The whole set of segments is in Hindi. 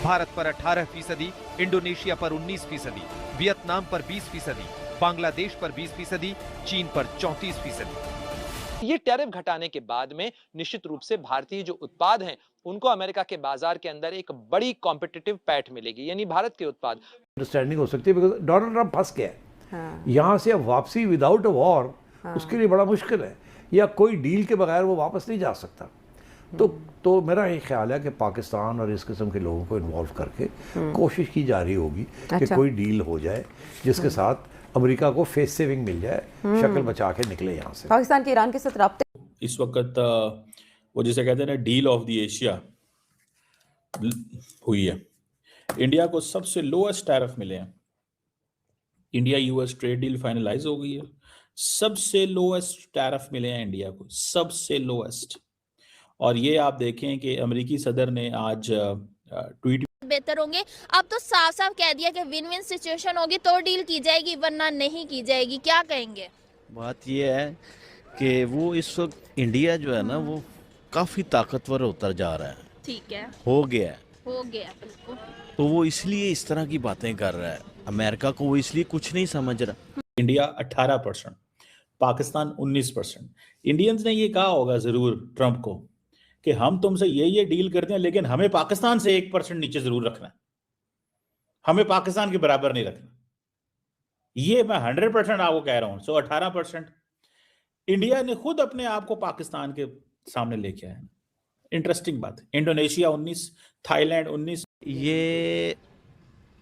भारत पर 18%, इंडोनेशिया पर 19%, वियतनाम पर 20%, बांग्लादेश पर 20%, चीन पर 34%। ये टैरिफ घटाने के बाद में निश्चित रूप से भारतीय जो उत्पाद हैं उनको अमेरिका के बाजार के अंदर एक बड़ी कॉम्पिटिटिव पैठ मिलेगी, यानी भारत के उत्पाद। अंडरस्टैंडिंग हो सकती है बिकॉज डोनाल्ड ट्रंप फंस गया है। हाँ, यहाँ से अब वापसी विदाउट अ वॉर उसके लिए बड़ा मुश्किल है, या कोई डील के बगैर वो वापस नहीं जा सकता। तो मेरा ये ख्याल है कि पाकिस्तान और इस किस्म के लोगों को इन्वॉल्व करके कोशिश की जा रही होगी कि कोई डील हो जाए जिसके साथ अमेरिका को फेस सेविंग मिल जाए, शक्ल बचा के निकले यहाँ से। पाकिस्तान के ईरान के साथ राब्ते इस वक्त वो जिसे कहते हैं ना डील ऑफ द एशिया हुई है। इंडिया को सबसे लोएस्ट टैरिफ मिले हैं। India US trade deal finalise हो गई है, सबसे लोएस्ट टैरिफ मिले हैं इंडिया को, सबसे लोएस्ट। और ये आप देखें कि अमेरिकी सदर ने आज ट्वीट बेहतर होंगे। अब तो साफ साफ कह दिया कि विन विन सिचुएशन होगी तो डील की जाएगी वरना नहीं की जाएगी, क्या कहेंगे? बात ये है कि वो इस वक्त इंडिया जो है ना वो काफ़ी ताकतवर होता जा रहा है, ठीक है, हो गया है, हो गया बिल्कुल। तो वो इसलिए इस तरह की बातें कर रहा है। अमेरिका को वो इसलिए कुछ नहीं समझ रहा। इंडिया 18%, पाकिस्तान 19%। इंडियंस ने ये कहा होगा जरूर ट्रंप को कि हम तुमसे ये डील करते हैं लेकिन हमें पाकिस्तान से 1% नीचे जरूर रखना है, हमें पाकिस्तान के बराबर नहीं रखना। ये मैं 100% आपको कह रहा हूं। 18% इंडिया ने खुद अपने आप को पाकिस्तान के सामने लेके आया। इंटरेस्टिंग बात। Indonesia 19, Thailand 19। ये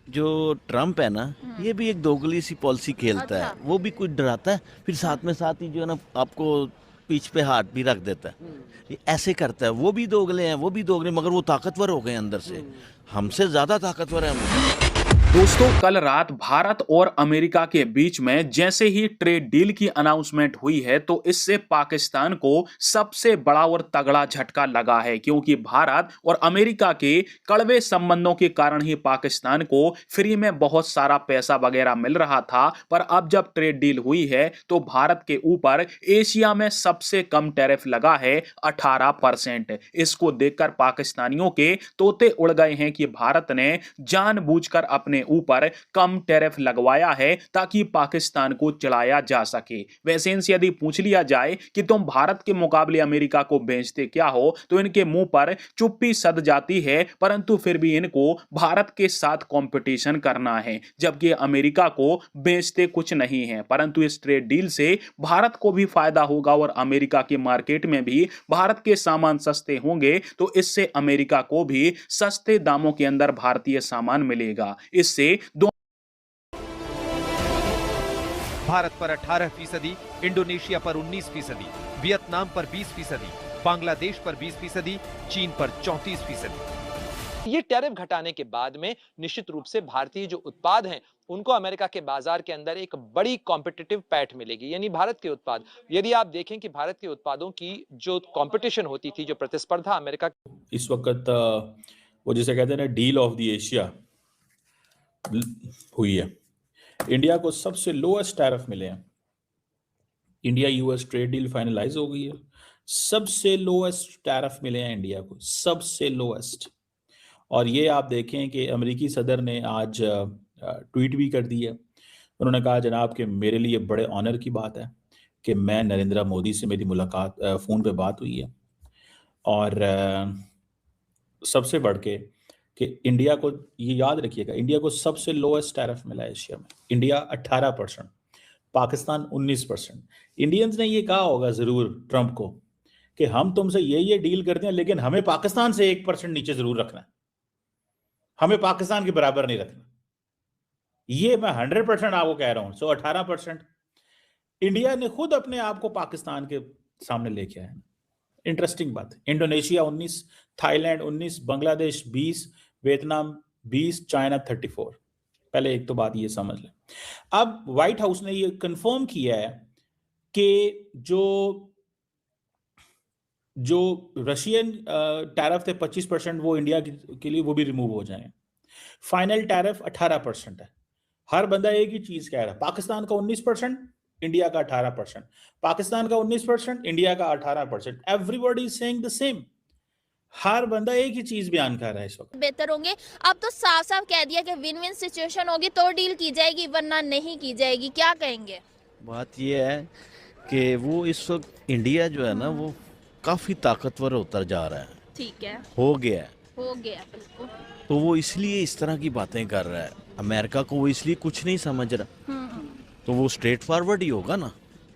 जो ट्रम्प है ना ये भी एक दोगली सी पॉलिसी खेलता है। वो भी कुछ डराता है, फिर साथ में साथ ही जो है ना आपको पीछ पे हाथ भी रख देता है। ये ऐसे करता है। वो भी दोगले हैं, वो भी दोगले, मगर वो ताकतवर हो गए अंदर से, हमसे ज्यादा ताकतवर है हम। दोस्तों, कल रात भारत और अमेरिका के बीच में जैसे ही ट्रेड डील की अनाउंसमेंट हुई है तो इससे पाकिस्तान को सबसे बड़ा और तगड़ा झटका लगा है, क्योंकि भारत और अमेरिका के कड़वे संबंधों के कारण ही पाकिस्तान को फ्री में बहुत सारा पैसा वगैरह मिल रहा था। पर अब जब ट्रेड डील हुई है तो भारत के ऊपर एशिया में सबसे कम टैरिफ लगा है 18%। इसको देखकर पाकिस्तानियों के तोते उड़ गए हैं कि भारत ने जानबूझकर अपने ऊपर कम टैरिफ लगवाया है ताकि पाकिस्तान को चलाया जा सके। वैसे इनसे यदि पूछ लिया जाए कि तुम भारत के मुकाबले अमेरिका को बेचते क्या हो, तो इनके मुंह पर चुप्पी सध जाती है, परंतु फिर भी इनको भारत के साथ कंपटीशन करना है, जबकि अमेरिका को बेचते कुछ नहीं है। परंतु इस ट्रेड डील से भारत को भी फायदा होगा और अमेरिका के मार्केट में भी भारत के सामान सस्ते होंगे, तो इससे अमेरिका को भी सस्ते दामों के अंदर भारतीय सामान मिलेगा। इससे भारत पर 18%, इंडोनेशिया पर 19%, वियतनाम पर 20%, बांग्लादेश पर 20%, चीन पर 34%। ये टैरिफ घटाने के बाद में निश्चित रूप से भारतीय जो उत्पाद हैं उनको अमेरिका के बाजार के अंदर एक बड़ी कॉम्पिटिटिव पैठ मिलेगी, यानी भारत के उत्पाद। यदि आप देखें कि भारत के उत्पादों की जो कंपटीशन होती थी, जो प्रतिस्पर्धा अमेरिका इस वक्त वो जिसे कहते हैं ना डील ऑफ द एशिया हुई है। इंडिया को सबसे लोएस्ट टैरिफ मिले हैं। India US trade deal finalise हो गई है, सबसे लोएस्ट टैरिफ मिले हैं इंडिया को, सबसे लोएस्ट। और ये आप देखें कि अमेरिकी सदर ने आज ट्वीट भी कर दी है। उन्होंने कहा जनाब कि मेरे लिए बड़े ऑनर की बात है कि मैं नरेंद्र मोदी से मेरी मुलाकात फ़ोन पे बात हुई है, और सबसे बढ़ के कि इंडिया को ये याद रखिएगा, इंडिया को सबसे लोएस्ट टैरिफ मिला है एशिया में। इंडिया 18%, पाकिस्तान 19%। इंडियंस ने ये कहा होगा जरूर ट्रंप को कि हम तुमसे ये डील करते हैं लेकिन हमें पाकिस्तान से 1% नीचे जरूर रखना है, हमें पाकिस्तान के बराबर नहीं रखना। ये मैं 100% आपको कह रहा हूं। 18% इंडिया ने खुद अपने आप को पाकिस्तान के सामने लेके आया। इंटरेस्टिंग बात। Indonesia 19, Thailand 19, Bangladesh 20, Vietnam 20, China 34। पहले एक तो बात ये समझ लें। अब व्हाइट हाउस ने ये कंफर्म किया है कि जो रशियन टैरिफ थे 25%, वो इंडिया के लिए वो भी रिमूव हो जाएंगे। फाइनल टैरिफ 18% है। हर बंदा एक ही चीज कह रहा है, पाकिस्तान का 19%, इंडिया का 18%, पाकिस्तान का 19%, इंडिया का 18%। Everybody is saying the same. हर बंदा एक ही चीज बयान कर रहा है इस वक्त। बेहतर होंगे। अब तो साफ साफ कह दिया कि विन विन सिचुएशन होगी तो डील की जाएगी वरना नहीं की जाएगी, क्या कहेंगे? बात ये है कि वो इस वक्त इंडिया जो है ना वो काफ़ी ताकतवर होता जा रहा है, ठीक है, हो गया है। हो गया बिल्कुल। तो वो इसलिए इस तरह की बातें कर रहा है। अमेरिका को वो इसलिए कुछ नहीं समझ रहा, तो वो स्ट्रेट फॉरवर्ड ही होगा ना।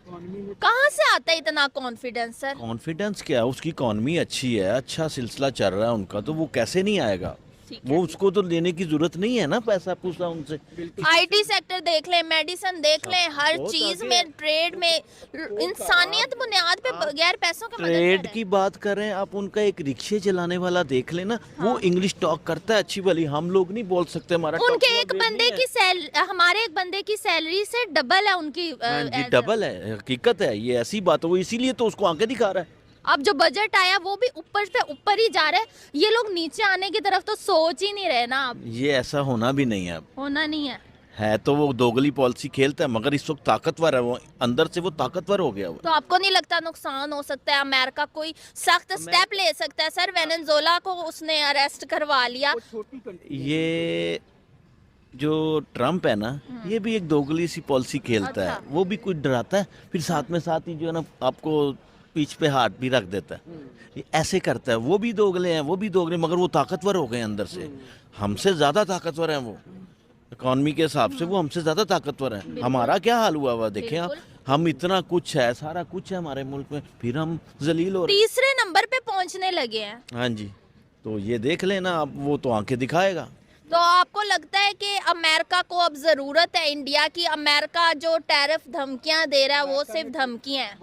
कहाँ से आता है इतना कॉन्फिडेंस सर? कॉन्फिडेंस क्या है, उसकी इकॉनमी अच्छी है, अच्छा सिलसिला चल रहा है उनका, तो वो कैसे नहीं आएगा। ठीक है। वो उसको तो लेने की जरूरत नहीं है ना पैसा पूसा उनसे। आईटी सेक्टर देख लें, मेडिसिन देख लें, हर बहुत चीज आगे में, ट्रेड में, इंसानियत बुनियाद पे बगैर पैसों के मदद ट्रेड कर की बात करें, आप उनका एक रिक्शे चलाने वाला देख लेना, वो इंग्लिश टॉक करता है अच्छी भली, हम लोग नहीं बोल सकते। हमारा रहे हैं। उनके top एक level बंदे नहीं की हमारे एक बंदे की सैलरी से डबल है उनकी। हाँ जी, डबल है, हकीकत है, ये ऐसी बात है। वो इसीलिए तो उसको आंखें दिखा रहा है। अब जो बजट आया वो भी ऊपर से ऊपर ही जा रहा है, ये लोग नीचे आने की तरफ तो सोच ही नहीं रहे ना। अब ये ऐसा होना भी नहीं है। अब होना नहीं है। तो वो दोगली पॉलिसी खेलता है, मगर इस वक्त ताकतवर है, वो अंदर से वो ताकतवर हो गया। वो तो आपको नहीं लगता नुकसान हो सकता है? अमेरिका कोई सख्त स्टेप ले सकता है सर? वेनेजुएला को उसने अरेस्ट करवा लिया। ये जो ट्रम्प है ना, ये भी एक दोगली सी पॉलिसी खेलता है। अच्छा। वो भी कुछ डराता है, फिर साथ में साथ ही जो है ना आपको पीठ पे हाथ भी रख देता है। ये ऐसे करता है। वो भी दोगले हैं, वो भी दोगले, मगर वो ताकतवर हो गए अंदर से। हमसे ज्यादा ताकतवर हैं वो, इकॉनमी के हिसाब से वो हमसे ज्यादा ताकतवर है। हमारा क्या हाल हुआ हुआ देखें आप, हम इतना कुछ है, सारा कुछ है हमारे मुल्क में, फिर हम जलील हो रहे हैं। तीसरे नंबर पे पहुंचने लगे हैं। हाँ जी, तो ये देख लेना आप, वो तो आंखें दिखाएगा। तो आपको लगता है कि अमेरिका को अब जरूरत है इंडिया की? अमेरिका जो टैरिफ धमकियां दे रहा है वो सिर्फ धमकियां हैं।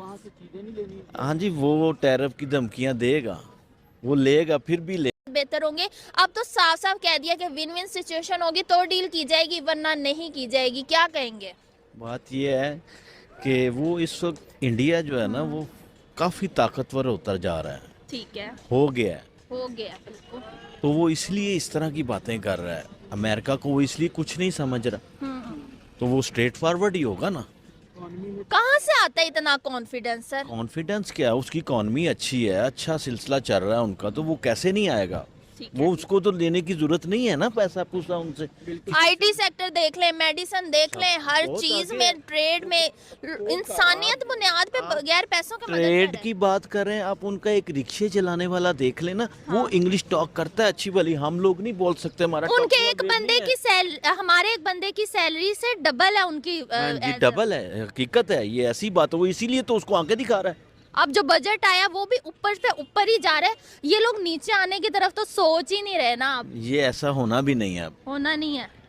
हाँ जी, वो टैरिफ की धमकियां देगा, वो लेगा, फिर भी ले। बेहतर होंगे। अब तो साफ साफ कह दिया कि विन विन सिचुएशन होगी तो डील की जाएगी वरना नहीं की जाएगी, क्या कहेंगे? बात ये है कि वो इस वक्त इंडिया जो है ना वो काफ़ी ताकतवर होता जा रहा है, ठीक है, हो गया है। हो गया बिल्कुल। तो वो इसलिए इस तरह की बातें कर रहा है। अमेरिका को वो इसलिए कुछ नहीं समझ रहा, तो वो स्ट्रेट फॉरवर्ड ही होगा ना। कहाँ से आता है इतना कॉन्फिडेंस सर? कॉन्फिडेंस क्या है, उसकी इकॉनमी अच्छी है, अच्छा सिलसिला चल रहा है उनका, तो वो कैसे नहीं आएगा। ठीक है। वो उसको तो लेने की जरूरत नहीं है ना पैसा पूसा उनसे। आईटी सेक्टर देख लें, मेडिसिन देख लें, हर बहुत चीज आगे में, ट्रेड में, इंसानियत बुनियाद पे बगैर पैसों के मदद कर ट्रेड रहे हैं। की बात करें, आप उनका एक रिक्शे चलाने वाला देख लेना, वो इंग्लिश टॉक करता है अच्छी भली, हम लोग नहीं बोल सकते। हमारा उनके top एक level बंदे नहीं की हमारे एक बंदे की सैलरी से डबल है उनकी। है। हाँ जी, डबल है, हकीकत है, ये ऐसी बात है। वो इसीलिए तो उसको आंखें दिखा रहा है। अब जो बजट आया वो भी ऊपर से ऊपर ही जा रहा है, ये लोग नीचे आने की तरफ तो सोच ही नहीं रहे ना। अब ये ऐसा होना भी नहीं है। अब होना नहीं है।